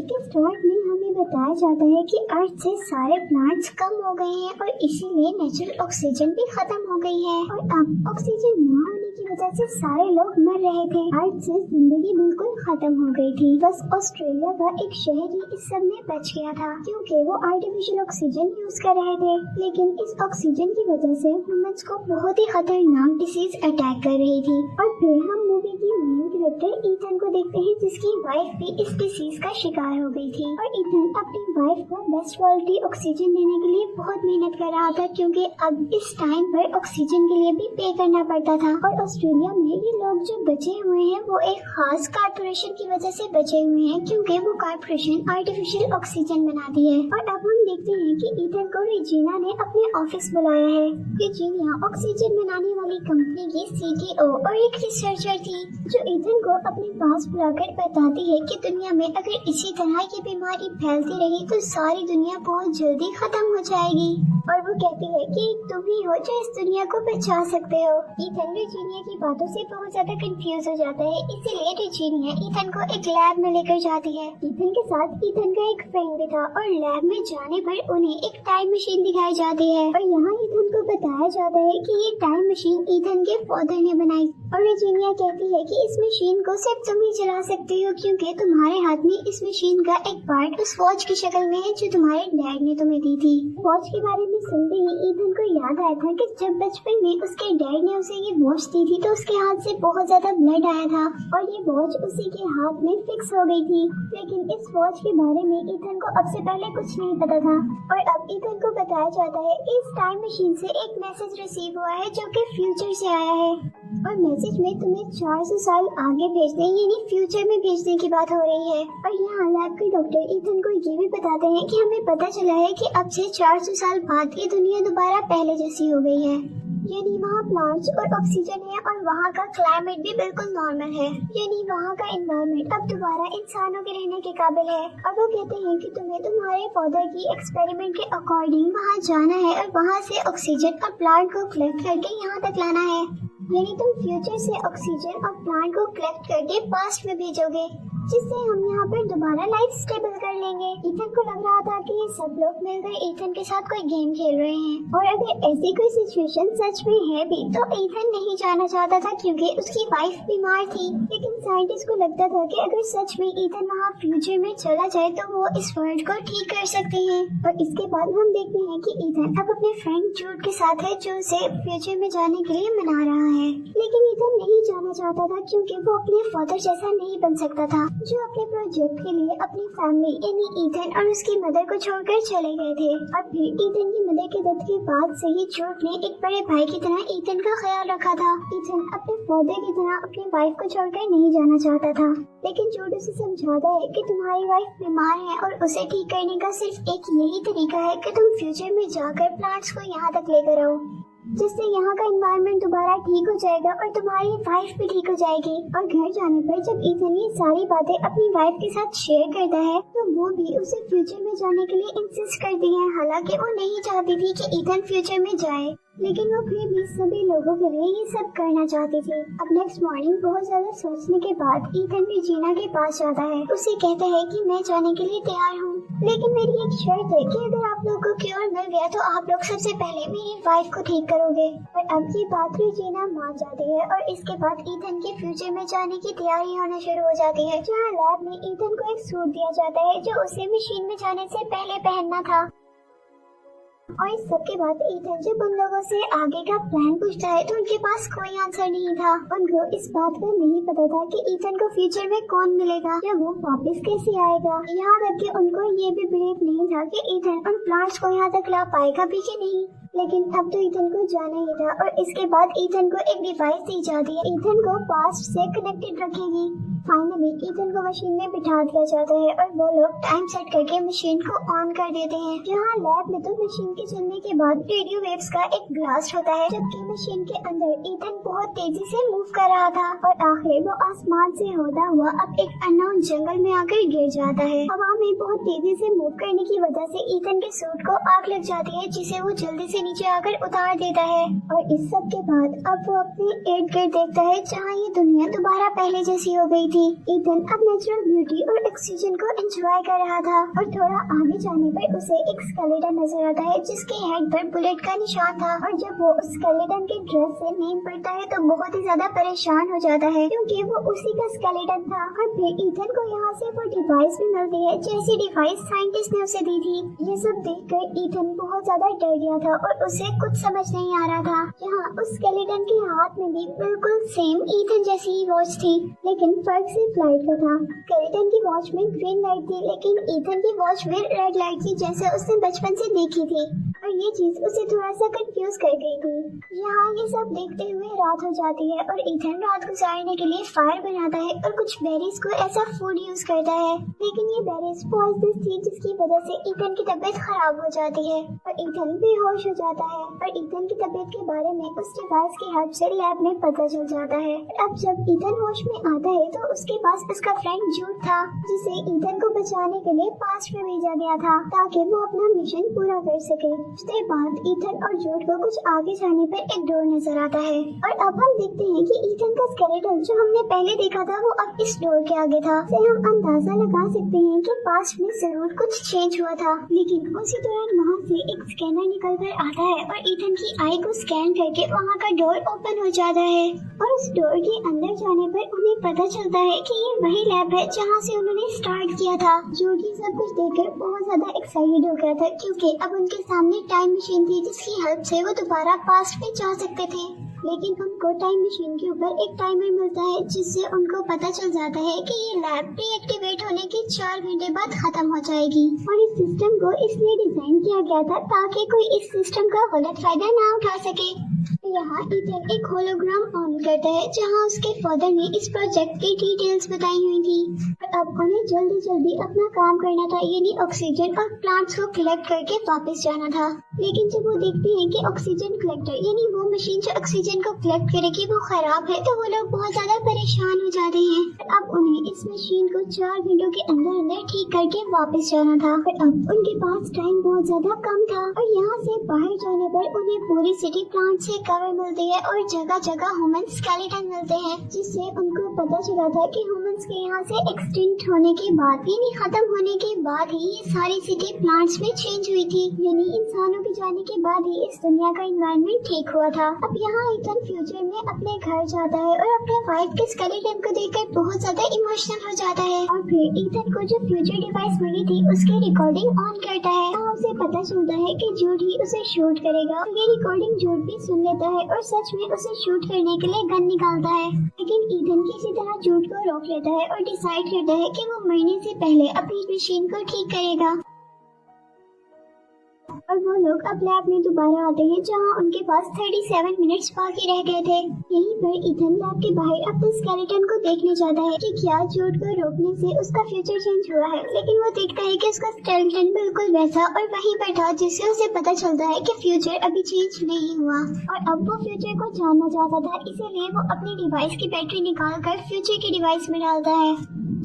के स्टार्ट में हमें बताया जाता है कि अर्थ से सारे प्लांट्स कम हो गए हैं और इसीलिए नेचुरल ऑक्सीजन भी खत्म हो गई है और अब ऑक्सीजन न होने की वजह से सारे लोग मर रहे थे। अर्थ से जिंदगी बिल्कुल खत्म हो गई थी। बस ऑस्ट्रेलिया का एक शहर ही इस सब में बच गया था क्योंकि वो आर्टिफिशियल ऑक्सीजन यूज कर रहे थे। लेकिन इस ऑक्सीजन की वजह से ह्यूमंस को बहुत ही खतरनाक डिसीज अटैक कर रही थी। और फिर हम मूवी की मेन कैरेक्टर ईथन को देखते हैं जिसकी वाइफ भी इस डिसीज का शिकार हो गई थी और ईथन अपनी वाइफ को बेस्ट क्वालिटी ऑक्सीजन देने के लिए बहुत मेहनत कर रहा था क्योंकि अब इस टाइम पर ऑक्सीजन के लिए भी पे करना पड़ता था। और ऑस्ट्रेलिया में ये लोग जो बचे हुए हैं वो एक खास कारपोरेशन की वजह से बचे हुए हैं क्योंकि वो कारपोरेशन आर्टिफिशियल ऑक्सीजन बनाती है। और अब हम देखते हैं कि ईथन को रेजिना ने अपने ऑफिस बुलाया है। रेजिना ऑक्सीजन बनाने वाली कंपनी की सीटीओ और एक रिसर्चर थी जो ईथन को अपने पास बुलाकर बताती है कि दुनिया में अगर इसी तरह की बीमारी फैलती रही तो सारी दुनिया बहुत जल्दी खत्म हो जाएगी। और वो कहती है कि तुम ही हो जो इस दुनिया को बचा सकते हो। ईथन रेजिना की बातों से बहुत ज्यादा कंफ्यूज हो जाता है, इसीलिए रेजिना ईथन को एक लैब में लेकर जाती है। ईथन के साथ ईथन का एक फ्रेंड भी था और लैब में जाने पर उन्हें एक टाइम मशीन दिखाई जाती है और यहाँ ईथन को बताया जाता है कि ये टाइम मशीन ईथन के फादर ने बनाई। और रेजिना कहती है कि इस मशीन को सिर्फ तुम ही चला सकते हो क्योंकि तुम्हारे हाथ में इस मशीन का एक पार्ट उस वॉच की शक्ल में है जो तुम्हारे डैड ने तुम्हें दी थी। वॉच के बारे में सुनते ही ईथन को याद आया था कि जब बचपन में उसके डैड ने उसे ये वॉच दी थी तो उसके हाथ से बहुत ज्यादा ब्लड आया था और ये वॉच उसी के हाथ में फिक्स हो गई थी। लेकिन इस वॉच के बारे में ईथन को अब से पहले कुछ नहीं पता था और अब ईथन को बताया जाता है कि इस टाइम मशीन से एक मैसेज रिसीव हुआ है जो कि फ्यूचर से आया है और मैसेज में तुम्हें 400 साल आगे भेजने यानी फ्यूचर में भेजने की बात हो रही है। और यहाँ लैब के डॉक्टर ईथन को ये भी बताते हैं कि हमें पता चला है कि अब से 400 साल बाद ये दुनिया दोबारा पहले जैसी हो गई है, यानी वहाँ प्लांट्स और ऑक्सीजन है और वहाँ का क्लाइमेट भी बिल्कुल नॉर्मल है, यानी वहाँ का एनवायरनमेंट अब दोबारा इंसानों के रहने के काबिल है। और वो कहते हैं कि तुम्हें तुम्हारे फादर की एक्सपेरिमेंट के अकॉर्डिंग वहाँ जाना है और वहाँ से ऑक्सीजन और प्लांट को कलेक्ट करके यहाँ तक लाना है, यानी तुम फ्यूचर से ऑक्सीजन और प्लांट को कलेक्ट करके पास्ट में भेजोगे जिससे हम यहाँ पर दोबारा लाइफ स्टेबल कर लेंगे। ईथन को लग रहा था कि ये सब लोग मिलकर ईथन के साथ कोई गेम खेल रहे हैं और अगर ऐसी कोई सिचुएशन सच में है भी तो ईथन नहीं जाना चाहता था क्योंकि उसकी वाइफ बीमार थी। लेकिन साइंटिस्ट को लगता था कि अगर सच में ईथन वहाँ फ्यूचर में चला जाए तो वो इस वर्ल्ड को ठीक कर सकते हैं। और इसके बाद हम देखते हैं कि ईथन अब अपने फ्रेंड जूड के साथ है जो उसे फ्यूचर में जाने के लिए मना रहा है। लेकिन ईथन नहीं जाना चाहता था क्योंकि वो अपने फादर जैसा नहीं बन सकता था जो अपने प्रोजेक्ट के लिए अपनी फैमिली यानी ईथन और उसकी मदर को छोड़कर चले गए थे। और फिर ईथन की मदर के डेथ के बाद से ही जूड ने एक बड़े भाई की तरह ईथन का ख्याल रखा था। ईथन अपने फादर की तरह अपनी वाइफ को छोड़कर नहीं जाना चाहता था, लेकिन जूड उसे समझाता है कि तुम्हारी वाइफ बीमार है और उसे ठीक करने का सिर्फ एक यही तरीका है कि तुम फ्यूचर में जाकर प्लांट्स को यहाँ तक लेकर आओ जिससे यहाँ का एनवायरनमेंट दोबारा ठीक हो जाएगा और तुम्हारी वाइफ भी ठीक हो जाएगी। और घर जाने पर जब ईथन ये सारी बातें अपनी वाइफ के साथ शेयर करता है तो वो भी उसे फ्यूचर में जाने के लिए इंसिस्ट करती है, हालांकि वो नहीं चाहती थी कि ईथन फ्यूचर में जाए, लेकिन वो फिर भी सभी लोगों के लिए ये सब करना चाहती थी। अब नेक्स्ट मॉर्निंग बहुत ज्यादा सोचने के बाद ईथन रेजिना के पास जाता है, उसे कहता है कि मैं जाने के लिए तैयार हूँ लेकिन मेरी एक शर्त है कि अगर आप लोगों को क्योर मिल गया तो आप लोग सबसे पहले मेरी वाइफ को ठीक करोगे। और अब ये बात रेजिना मान जाती है और इसके बाद ईथन के फ्यूचर में जाने की तैयारी होना शुरू हो जाती है, जहाँ लैब में ईथन को एक सूट दिया जाता है जो उसे मशीन में जाने से पहले पहनना था। और इस सब के बाद ईथन जब उन लोगों से आगे का प्लान पूछता है तो उनके पास कोई आंसर नहीं था। उनको इस बात का नहीं पता था कि ईथन को फ्यूचर में कौन मिलेगा या वो वापस कैसे आएगा। यहाँ तक कि उनको ये भी बिलीव नहीं था कि ईथन उन प्लांट्स को यहाँ तक ला पाएगा भी कि नहीं। लेकिन अब तो ईथन को जाना ही था और इसके बाद ईथन को एक डिवाइस दी जाती है, ईथन को पास्ट से कनेक्टेड रखेगी। फाइनली ईथन को मशीन में बिठा दिया जाता है और वो लोग टाइम सेट करके मशीन को ऑन कर देते हैं। यहाँ लैब में तो मशीन के चलने के बाद रेडियो वेव्स का एक ब्लास्ट होता है, जबकि मशीन के अंदर ईथन बहुत तेजी से मूव कर रहा था और आखिर वो आसमान से होता हुआ अब एक अननोन जंगल में आकर गिर जाता है। हवा में बहुत तेजी से मूव करने की वजह से ईथन के सूट को आग लग जाती है जिसे वो जल्दी से नीचे आकर उतार देता है। और इस सब के बाद अब वो अपने इर्द गिर्द देखता है जहाँ ये दुनिया दोबारा पहले जैसी हो गई थी। ईथन अब नेचुरल ब्यूटी और ऑक्सीजन को एंजॉय कर रहा था और थोड़ा आगे जाने पर उसे एक स्केलेटन नजर आता है जिसके हेड पर बुलेट का निशान था। और जब वो उस स्केलेटन के ड्रेस से नेम पढ़ता है तो बहुत ही ज्यादा परेशान हो जाता है क्योंकि वो उसी का स्केलेटन था। और फिर ईथन को यहाँ से वो डिवाइस भी मिलती है जैसी डिवाइस साइंटिस्ट ने उसे दी थी। ये सब देखकर ईथन बहुत ज्यादा डर गया था और उसे कुछ समझ नहीं आ रहा था। यहाँ उस स्केलेटन के हाथ में भी बिल्कुल सेम ईथन जैसी ही वॉच थी, लेकिन फर्क सिर्फ लाइट का था। स्केलेटन की वॉच में ग्रीन लाइट थी लेकिन ईथन की वॉच में रेड लाइट थी जैसे उसने बचपन से देखी थी। और ये चीज उसे थोड़ा सा कंफ्यूज कर गई थी। यहाँ ये सब देखते हुए रात हो जाती है और ईथन रात गुजारने के लिए फायर बनाता है और कुछ बेरीज को ऐसा फूड यूज करता है, लेकिन ये बेरीज पॉइजनस थी जिसकी वजह से ईथन की तबीयत खराब हो जाती है और ईथन बेहोश हो जाता है। और ईथन की तबीयत के बारे में उस डिवाइस की हेल्प से लैब में पता चल जाता है। अब जब ईथन होश में आता है तो उसके पास उसका फ्रेंड जूड था जिसे ईथन को बचाने के लिए पास्ट में भेजा गया था ताकि वो अपना मिशन पूरा कर सके। उसके बाद ईथन और जूड को कुछ आगे जाने पर एक डोर नजर आता है और अब हम देखते हैं कि ईथन का स्केलेटन जो हमने पहले देखा था वो अब इस डोर के आगे था। से हम अंदाजा लगा सकते हैं कि पास्ट में जरूर कुछ चेंज हुआ था। लेकिन उसी दौरान वहाँ से एक स्कैनर निकल कर आता है और ईथन की आई को स्कैन करके वहाँ का डोर ओपन हो जाता है और उस डोर के अंदर जाने पर उन्हें पता चलता है कि ये वही लैब है जहाँ से उन्होंने स्टार्ट किया था। जूड ये सब कुछ देखकर बहुत ज्यादा एक्साइटेड हो गया था क्योंकि अब उनके सामने टाइम मशीन थी जिसकी हेल्प से वो दोबारा पास्ट में जा सकते थे। लेकिन उनको टाइम मशीन के ऊपर एक टाइमर मिलता है जिससे उनको पता चल जाता है कि ये लैब डीएक्टिवेट होने के 4 घंटे बाद खत्म हो जाएगी। और इस सिस्टम को इसलिए डिजाइन किया गया था ताकि कोई इस सिस्टम का गलत फायदा ना उठा सके। यहाँ ईथन एक होलोग्राम ऑन करता है जहाँ उसके फादर ने इस प्रोजेक्ट की डिटेल्स बताई हुई थी। अब उन्हें जल्दी जल्दी अपना काम करना था, यानी ऑक्सीजन और प्लांट्स को कलेक्ट करके वापस जाना था। लेकिन जब वो देखते हैं कि ऑक्सीजन कलेक्टर यानी वो मशीन जो ऑक्सीजन को कलेक्ट करेगी वो खराब है तो वो लोग बहुत ज्यादा परेशान हो जाते हैं। अब उन्हें इस मशीन को 4 घंटों के अंदर अंदर ठीक करके वापस जाना था। अब उनके पास टाइम बहुत ज्यादा कम था और यहाँ से बाहर जाने पर उन्हें पूरी सिटी प्लांट से कवर मिलती है और जगह जगह ह्यूमन स्केलेटन मिलते हैं जिससे उनको पता चला था कि ह्यूमंस के यहाँ से एक्सटिंक्ट होने के बाद यानी खत्म होने के बाद ही ये सारी सिटी प्लांट्स में चेंज हुई थी, यानी इंसानों के जाने के बाद ही इस दुनिया का एनवायरनमेंट ठीक हुआ था। अब यहाँ ईथन फ्यूचर में अपने घर जाता है और अपने वाइफ के स्केलेटन को देखकर बहुत ज्यादा इमोशनल हो जाता है और फिर ईथन को जो फ्यूचर डिवाइस मिली थी उसकी रिकॉर्डिंग ऑन करता है और उसे पता चलता है कि जूड ही उसे शूट करेगा। ये रिकॉर्डिंग जूड भी सुन लेता है और सच में उसे शूट करने के लिए गन निकालता है, लेकिन ईथन किसी तरह जूड को रोक लेता है और डिसाइड करता है कि वो मरने से पहले अपनी मशीन को ठीक करेगा। और वो लोग अब लैब में दोबारा आते हैं जहाँ उनके पास 37 मिनट्स बाकी रह गए थे। यहीं पर ईथन लैब के बाहर अपने स्केलेटन को देखने जाता है कि क्या जूड को रोकने से उसका फ्यूचर चेंज हुआ है, लेकिन वो देखता है कि उसका स्केलेटन बिल्कुल वैसा और वहीं पर था, जिससे उसे पता चलता है कि फ्यूचर अभी चेंज नहीं हुआ। और अब वो फ्यूचर को जानना चाहता था, इसीलिए वो अपनी डिवाइस की बैटरी निकाल कर फ्यूचर की डिवाइस में डालता है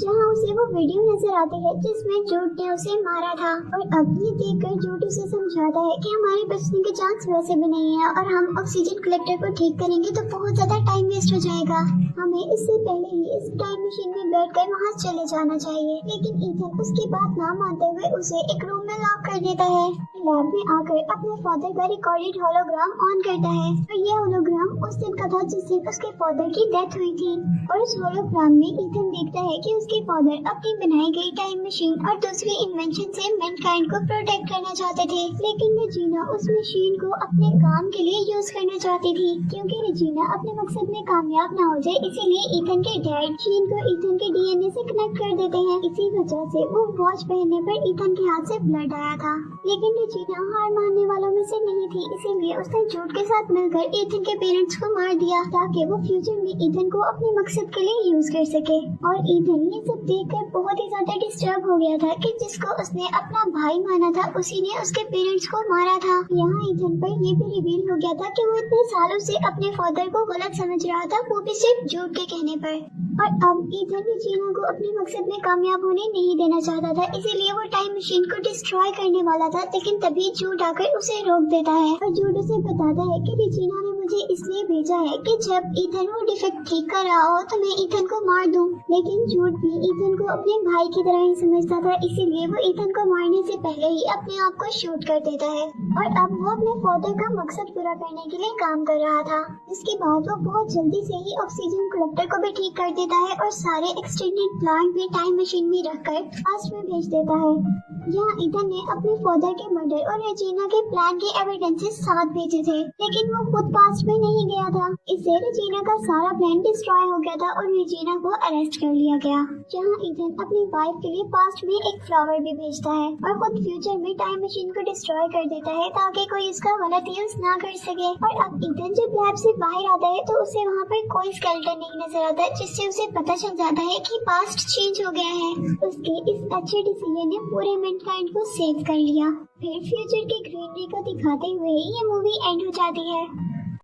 जहाँ उसे वो वीडियो नजर आती है जिसमें जूड ने उसे मारा था। और अब ये देखकर जूड उसे समझाता है कि हमारे बचने के चांस वैसे भी नहीं है और हम ऑक्सीजन कलेक्टर को ठीक करेंगे तो बहुत ज्यादा टाइम वेस्ट हो जाएगा, हमें इससे पहले ही इस टाइम मशीन में बैठकर वहाँ चले जाना चाहिए। लेकिन ईथन उसकी बात ना मानते हुए उसे एक रूम में लॉक कर देता है। लैब में आकर अपने फादर का रिकॉर्डेड होलोग्राम ऑन करता है और यह होलोग्राम उस दिन का था जिस दिन उसके फादर की डेथ हुई थी। और उस होलोग्राम में ईथन देखता है कि उसके फादर अपनी बनाई गई टाइम मशीन और दूसरी इन्वेंशन से मैनकाइंड को प्रोटेक्ट करना चाहते थे, लेकिन रेजिना उस मशीन को अपने काम के लिए यूज करना चाहती थी क्योंकि रेजिना अपने मकसद में कामयाब ना हो जाए, इसीलिए ईथन के डैड मशीन को ईथन के डीएनए से कनेक्ट कर देते हैं। इसी वजह से वो वॉच पहनने पर ईथन के हाथ से ब्लड आया था, लेकिन रेजिना हार मानने वालों में से नहीं थी, इसीलिए उसने जूड के साथ मिलकर ईथन के पेरेंट्स को मार दिया ताकि वो फ्यूचर में ईथन को अपने मकसद के लिए यूज कर सके। और ईथन ये सब देखकर बहुत ही ज्यादा डिस्टर्ब हो गया था कि जिसको उसने अपना भाई माना था उसी ने उसके पेरेंट्स को मारा था। यहाँ ईथन पर ये भी रिवील हो गया था कि वो इतने सालों से अपने फादर को गलत समझ रहा था, वो भी सिर्फ जूड के कहने पर। और अब ईथन रेजिना को अपने मकसद में कामयाब होने नहीं देना चाहता था, इसीलिए वो टाइम मशीन को डिस्ट्रॉय करने वाला था। लेकिन तभी जूड आकर उसे रोक देता है और जूड उसे बताता है कि रेजिना ने मुझे इसलिए भेजा है कि जब ईथन वो डिफेक्ट ठीक कर रहा हो तो मैं ईथन को मार दूं। लेकिन जूड भी ईथन को अपने भाई की तरह ही समझता था, इसीलिए वो ईथन को मारने से पहले ही अपने आप को शूट कर देता है। और अब वो अपने फादर का मकसद पूरा करने के लिए काम कर रहा था। इसके बाद वो बहुत जल्दी से ही ऑक्सीजन कलेक्टर को भी ठीक कर देता है और सारे एक्सटेंडेड प्लांट भी टाइम मशीन में रखकर पास्ट में भेज देता है। यहाँ ईथन ने अपने फादर के मर्डर और रेजिना के प्लान के एविडेंसेस साथ भेजे थे, लेकिन वो खुद पास्ट में नहीं गया था। इससे रेजिना का सारा प्लान डिस्ट्रॉय हो गया था और रेजिना को अरेस्ट कर लिया गया। यहाँ ईथन अपनी वाइफ के लिए पास्ट में एक फ्लावर भी भेजता है और खुद फ्यूचर में टाइम मशीन को डिस्ट्रॉय कर देता है ताकि कोई इसका गलत यूज ना कर सके। और अब ईथन जब लैब से बाहर आता है तो उसे वहाँ पर कोई स्केलेटन नहीं नजर आता, जिससे उसे पता चल जाता है कि पास्ट चेंज हो गया है। उसके इस अच्छे डिसीजन ने पूरे मैनकाइंड को सेव कर लिया। फिर फ्यूचर की ग्रीनरी को दिखाते हुए ये मूवी एंड हो जाती है।